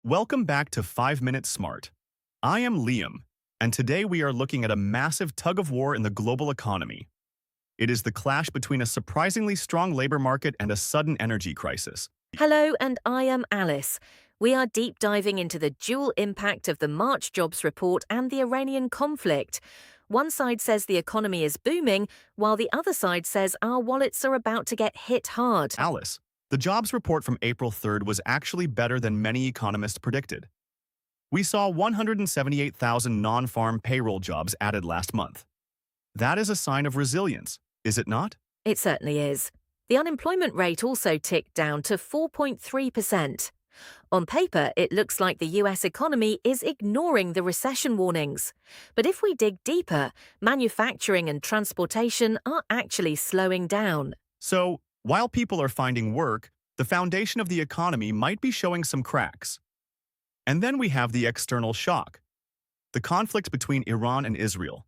Welcome back to 5 Minutes Smart. I am Liam, and today we are looking at a massive tug-of-war in the global economy. It is the clash between a surprisingly strong labor market and a sudden energy crisis. Hello, and I am Alice. We are deep diving into the dual impact of the March jobs report and the Iranian conflict. One side says the economy is booming, while the other side says our wallets are about to get hit hard. Alice, the jobs report from April 3rd was actually better than many economists predicted. We saw 178,000 non-farm payroll jobs added last month. That is a sign of resilience, is it not? It certainly is. The unemployment rate also ticked down to 4.3%. On paper, it looks like the US economy is ignoring the recession warnings. But if we dig deeper, manufacturing and transportation are actually slowing down. So, while people are finding work, the foundation of the economy might be showing some cracks. And then we have the external shock, the conflict between Iran and Israel.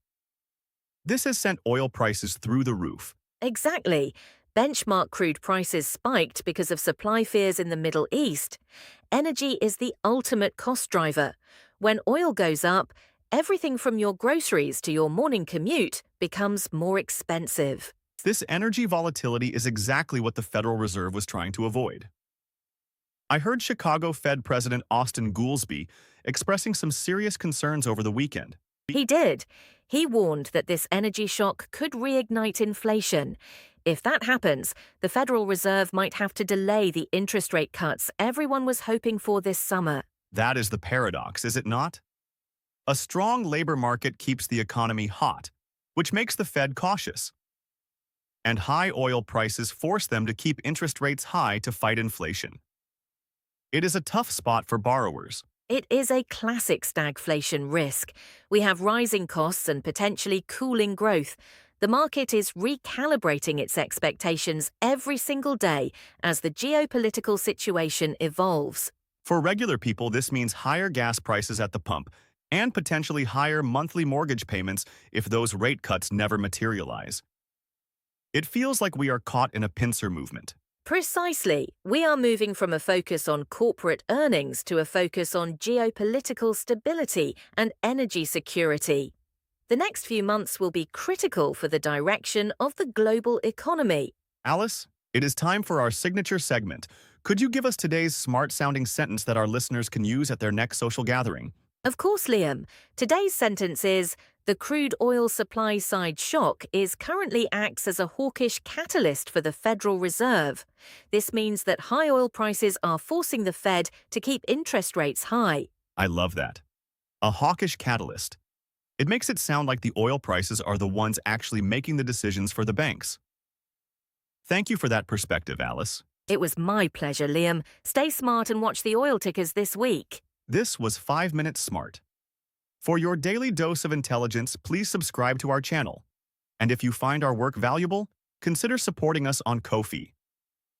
This has sent oil prices through the roof. Exactly. Benchmark crude prices spiked because of supply fears in the Middle East. Energy is the ultimate cost driver. When oil goes up, everything from your groceries to your morning commute becomes more expensive. This energy volatility is exactly what the Federal Reserve was trying to avoid. I heard Chicago Fed President Austin Goolsbee expressing some serious concerns over the weekend. He did. He warned that this energy shock could reignite inflation. If that happens, the Federal Reserve might have to delay the interest rate cuts everyone was hoping for this summer. That is the paradox, is it not? A strong labor market keeps the economy hot, which makes the Fed cautious. And high oil prices force them to keep interest rates high to fight inflation. It is a tough spot for borrowers. It is a classic stagflation risk. We have rising costs and potentially cooling growth. The market is recalibrating its expectations every single day as the geopolitical situation evolves. For regular people, this means higher gas prices at the pump and potentially higher monthly mortgage payments if those rate cuts never materialize. It feels like we are caught in a pincer movement. Precisely. We are moving from a focus on corporate earnings to a focus on geopolitical stability and energy security. The next few months will be critical for the direction of the global economy. Alice, it is time for our signature segment. Could you give us today's smart-sounding sentence that our listeners can use at their next social gathering? Of course, Liam. Today's sentence is, the crude oil supply side shock currently acts as a hawkish catalyst for the Federal Reserve. This means that high oil prices are forcing the Fed to keep interest rates high. I love that. A hawkish catalyst. It makes it sound like the oil prices are the ones actually making the decisions for the banks. Thank you for that perspective, Alice. It was my pleasure, Liam. Stay smart and watch the oil tickers this week. This was 5 Minutes Smart. For your daily dose of intelligence, please subscribe to our channel. And if you find our work valuable, consider supporting us on Ko-fi.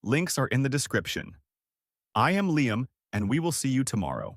Links are in the description. I am Liam, and we will see you tomorrow.